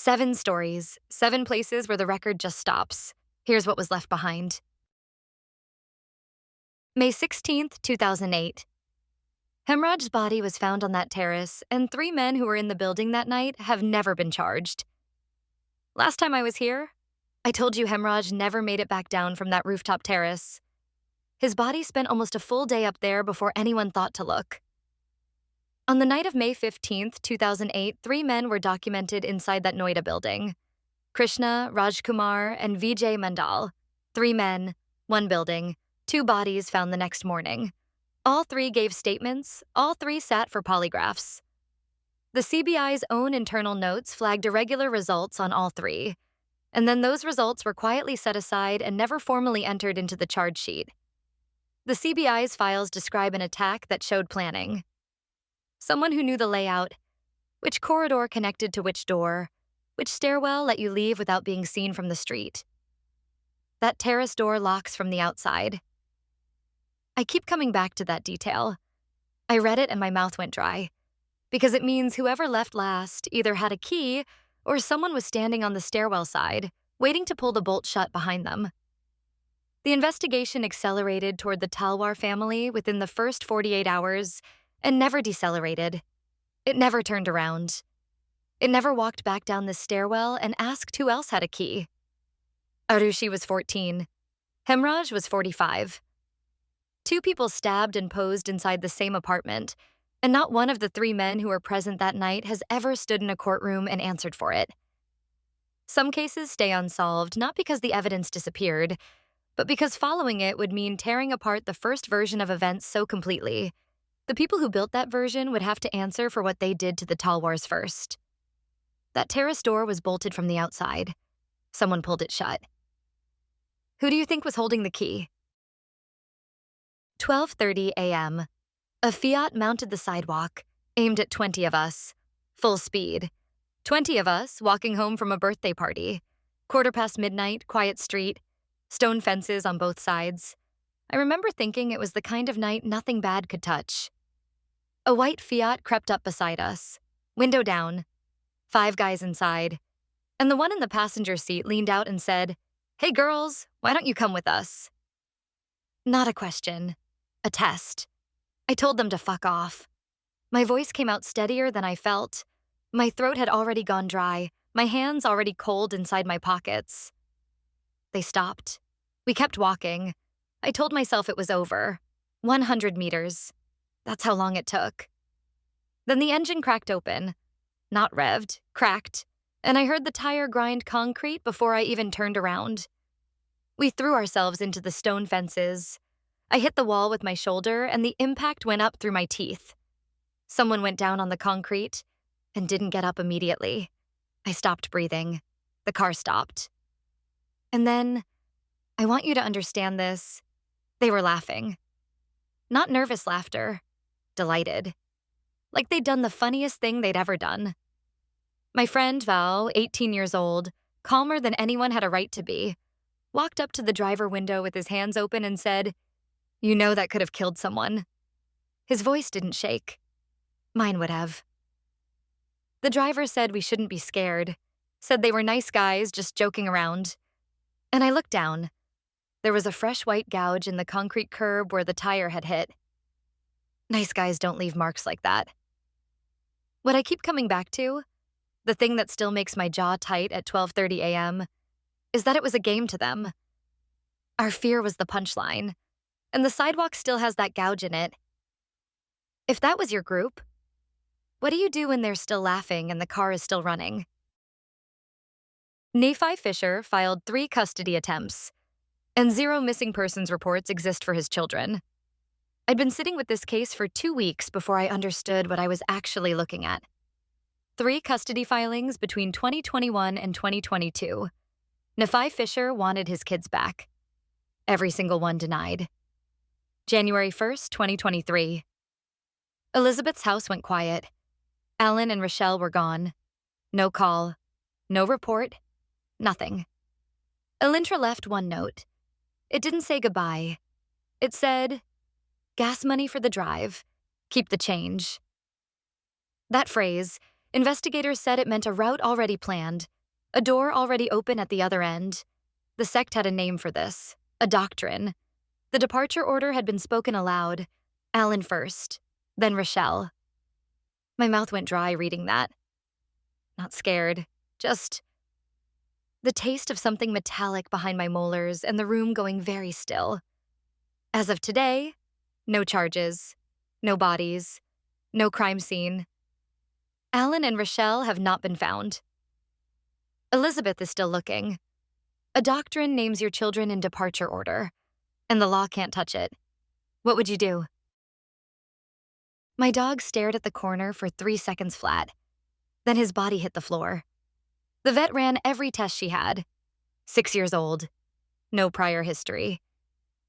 7 stories, 7 places where the record just stops. Here's what was left behind. May 16th, 2008. Hemraj's body was found on that terrace, and 3 men who were in the building that night have never been charged. Last time I was here, I told you Hemraj never made it back down from that rooftop terrace. His body spent almost a full day up there before anyone thought to look. On the night of May 15th, 2008, 3 men were documented inside that Noida building. Krishna, Rajkumar, and Vijay Mandal. 3 men, 1 building, 2 bodies found the next morning. All 3 gave statements, all 3 sat for polygraphs. The CBI's own internal notes flagged irregular results on all 3, and then those results were quietly set aside and never formally entered into the charge sheet. The CBI's files describe an attack that showed planning. Someone who knew the layout, which corridor connected to which door, which stairwell let you leave without being seen from the street. That terrace door locks from the outside. I keep coming back to that detail. I read it and my mouth went dry, because it means whoever left last either had a key or someone was standing on the stairwell side, waiting to pull the bolt shut behind them. The investigation accelerated toward the Talwar family within the first 48 hours and never decelerated. It never turned around. It never walked back down the stairwell and asked who else had a key. Arushi was 14. Hemraj was 45. 2 people stabbed and posed inside the same apartment, and not one of the 3 men who were present that night has ever stood in a courtroom and answered for it. Some cases stay unsolved, not because the evidence disappeared, but because following it would mean tearing apart the first version of events so completely. The people who built that version would have to answer for what they did to the Talwars first. That terrace door was bolted from the outside. Someone pulled it shut. Who do you think was holding the key? 12:30 a.m. A Fiat mounted the sidewalk, aimed at 20 of us. Full speed. 20 of us walking home from a birthday party. midnight, quiet street. Stone fences on both sides. I remember thinking it was the kind of night nothing bad could touch. A white Fiat crept up beside us. Window down. 5 guys inside. And the one in the passenger seat leaned out and said, "Hey girls, why don't you come with us?" Not a question. A test. I told them to fuck off. My voice came out steadier than I felt. My throat had already gone dry, my hands already cold inside my pockets. They stopped. We kept walking. I told myself it was over. 100 meters. That's how long it took. Then the engine cracked open. Not revved, cracked, and I heard the tire grind concrete before I even turned around. We threw ourselves into the stone fences. I hit the wall with my shoulder, and the impact went up through my teeth. Someone went down on the concrete and didn't get up immediately. I stopped breathing. The car stopped. And then, I want you to understand this, they were laughing. Not nervous laughter, delighted. Like they'd done the funniest thing they'd ever done. My friend Val, 18 years old, calmer than anyone had a right to be, walked up to the driver window with his hands open and said, "You know that could have killed someone." His voice didn't shake. Mine would have. The driver said we shouldn't be scared, said they were nice guys just joking around. And I looked down. There was a fresh white gouge in the concrete curb where the tire had hit. Nice guys don't leave marks like that. What I keep coming back to, the thing that still makes my jaw tight at 12:30 a.m., is that it was a game to them. Our fear was the punchline, and the sidewalk still has that gouge in it. If that was your group, what do you do when they're still laughing and the car is still running? Nephi Fischer filed 3 custody attempts, and 0 missing persons reports exist for his children. I'd been sitting with this case for 2 weeks before I understood what I was actually looking at. 3 custody filings between 2021 and 2022. Nephi Fischer wanted his kids back. Every single one denied. January 1st, 2023. Elizabeth's house went quiet. Alan and Rochelle were gone. No call. No report. Nothing. Elintra left 1 note. It didn't say goodbye. It said, "Gas money for the drive. Keep the change." That phrase, Investigators said it meant a route already planned, a door already open at the other end. The sect had a name for this, a doctrine. The departure order had been spoken aloud. Alan first, then Rochelle. My mouth went dry reading that. Not scared, just the taste of something metallic behind my molars and the room going very still. As of today, no charges, no bodies, no crime scene. Alan and Rochelle have not been found. Elizabeth is still looking. A doctrine names your children in departure order, and the law can't touch it. What would you do? My dog stared at the corner for 3 seconds flat. Then his body hit the floor. The vet ran every test she had. 6 years old. No prior history.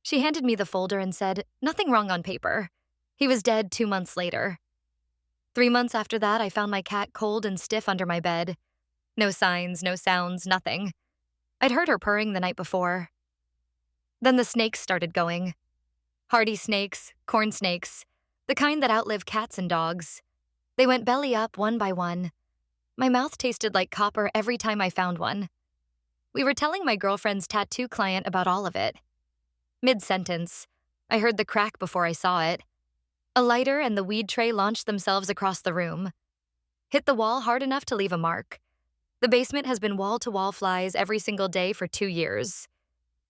She handed me the folder and said, nothing wrong on paper. He was dead 2 months later. 3 months after that, I found my cat cold and stiff under my bed. No signs, no sounds, nothing. I'd heard her purring the night before. Then the snakes started going. Hardy snakes, corn snakes, the kind that outlive cats and dogs. They went belly up one by one. My mouth tasted like copper every time I found one. We were telling my girlfriend's tattoo client about all of it. Mid-sentence, I heard the crack before I saw it. A lighter and the weed tray launched themselves across the room. Hit the wall hard enough to leave a mark. The basement has been wall-to-wall flies every single day for 2 years.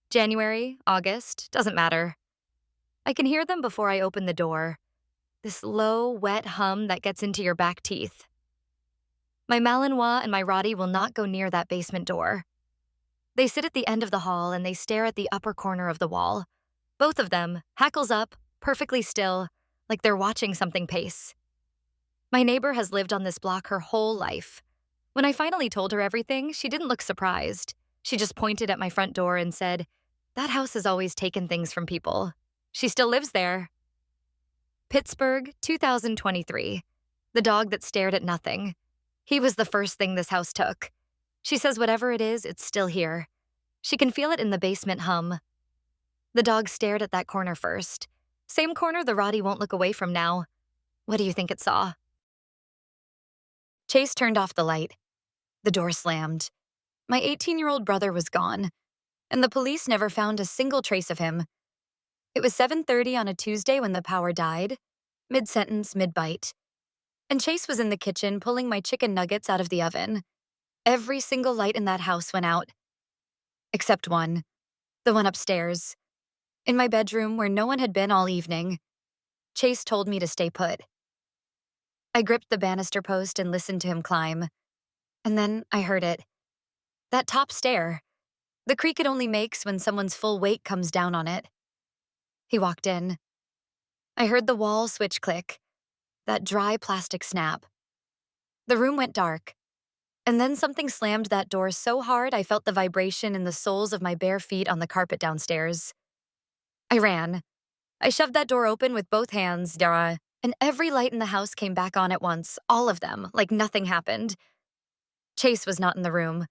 January, August, doesn't matter. I can hear them before I open the door. This low, wet hum that gets into your back teeth. My Malinois and my Roddy will not go near that basement door. They sit at the end of the hall and they stare at the upper corner of the wall. Both of them, hackles up, perfectly still, like they're watching something pace. My neighbor has lived on this block her whole life. When I finally told her everything, she didn't look surprised. She just pointed at my front door and said, that house has always taken things from people. She still lives there. Pittsburgh, 2023. The dog that stared at nothing. He was the first thing this house took. She says whatever it is, it's still here. She can feel it in the basement hum. The dog stared at that corner first. Same corner the Roddy won't look away from now. What do you think it saw? Chase turned off the light. The door slammed. My 18-year-old brother was gone, and the police never found a single trace of him. It was 7:30 on a Tuesday when the power died, mid-sentence, mid-bite. And Chase was in the kitchen pulling my chicken nuggets out of the oven. Every single light in that house went out. Except one. The one upstairs. In my bedroom where no one had been all evening. Chase told me to stay put. I gripped the banister post and listened to him climb. And then I heard it. That top stair. The creak it only makes when someone's full weight comes down on it. He walked in. I heard the wall switch click. That dry plastic snap. The room went dark. And then something slammed that door so hard I felt the vibration in the soles of my bare feet on the carpet downstairs. I ran. I shoved that door open with both hands, and every light in the house came back on at once, all of them, like nothing happened. Chase was not in the room.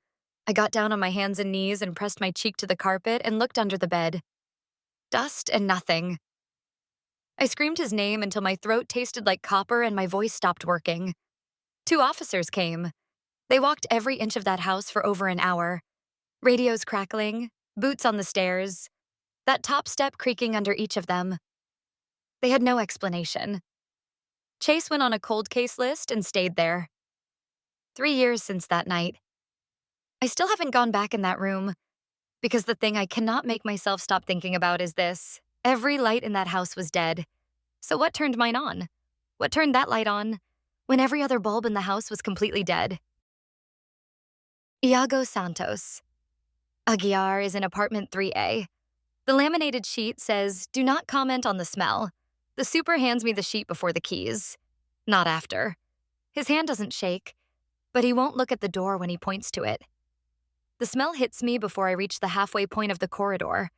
I got down on my hands and knees and pressed my cheek to the carpet and looked under the bed. Dust and nothing. I screamed his name until my throat tasted like copper and my voice stopped working. 2 officers came. They walked every inch of that house for over an hour. Radios crackling, boots on the stairs, that top step creaking under each of them. They had no explanation. Chase went on a cold case list and stayed there. 3 years since that night. I still haven't gone back in that room, because the thing I cannot make myself stop thinking about is this. Every light in that house was dead. So what turned mine on? What turned that light on when every other bulb in the house was completely dead? Iago Santos. Aguiar is in apartment 3A. The laminated sheet says, do not comment on the smell. The super hands me the sheet before the keys. Not after. His hand doesn't shake, but he won't look at the door when he points to it. The smell hits me before I reach the halfway point of the corridor.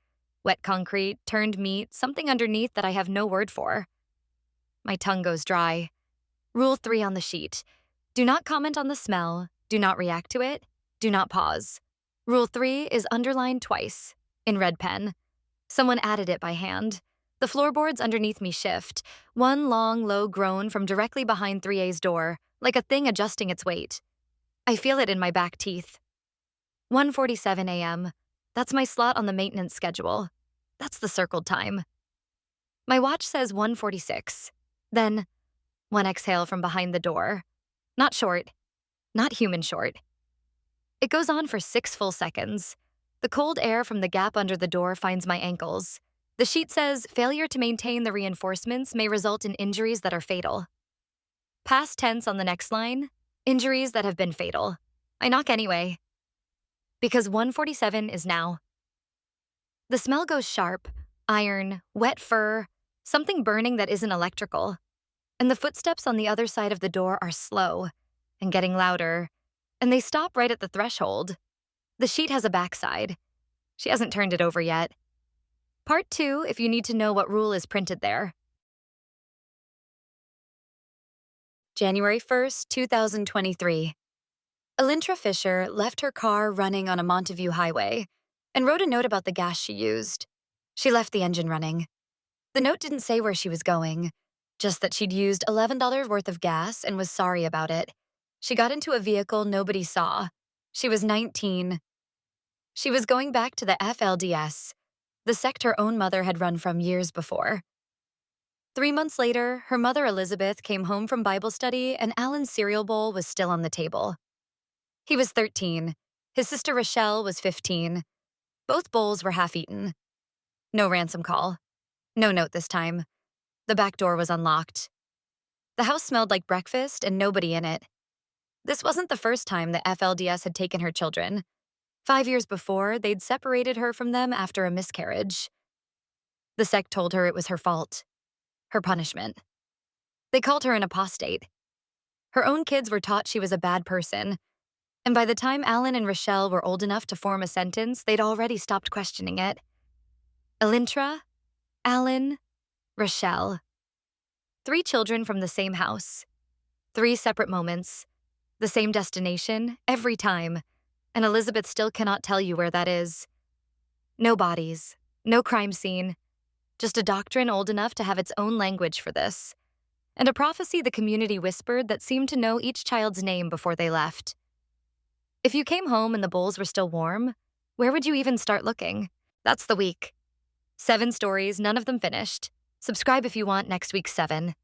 Wet concrete, turned meat, something underneath that I have no word for. My tongue goes dry. Rule 3 on the sheet. Do not comment on the smell. Do not react to it. Do not pause. Rule 3 is underlined twice, in red pen. Someone added it by hand. The floorboards underneath me shift. One long, low groan from directly behind 3A's door, like a thing adjusting its weight. I feel it in my back teeth. 1:47 a.m. That's my slot on the maintenance schedule. That's the circled time. My watch says 1:46. Then, one exhale from behind the door. Not short. Not human short. It goes on for 6 full seconds. The cold air from the gap under the door finds my ankles. The sheet says failure to maintain the reinforcements may result in injuries that are fatal. Past tense on the next line, injuries that have been fatal. I knock anyway. Because 1:47 is now. The smell goes sharp, iron, wet fur, something burning that isn't electrical. And the footsteps on the other side of the door are slow and getting louder, and they stop right at the threshold. The sheet has a backside. She hasn't turned it over yet. Part 2 if you need to know what rule is printed there. January 1st, 2023. Elintra Fischer left her car running on a Monteview highway and wrote a note about the gas she used. She left the engine running. The note didn't say where she was going, just that she'd used $11 worth of gas and was sorry about it. She got into a vehicle nobody saw. She was 19. She was going back to the FLDS, the sect her own mother had run from years before. 3 months later, her mother Elizabeth came home from Bible study and Alan's cereal bowl was still on the table. He was 13. His sister Rochelle was 15. Both bowls were half-eaten. No ransom call. No note this time. The back door was unlocked. The house smelled like breakfast and nobody in it. This wasn't the first time the FLDS had taken her children. 5 years before, they'd separated her from them after a miscarriage. The sect told her it was her fault. Her punishment. They called her an apostate. Her own kids were taught she was a bad person, and by the time Alan and Rochelle were old enough to form a sentence, they'd already stopped questioning it. Elintra, Alan, Rochelle. 3 children from the same house. 3 separate moments. The same destination, every time, and Elizabeth still cannot tell you where that is. No bodies, no crime scene, just a doctrine old enough to have its own language for this, and a prophecy the community whispered that seemed to know each child's name before they left. If you came home and the bowls were still warm, where would you even start looking? That's the week. 7 stories, none of them finished. Subscribe if you want next week's 7.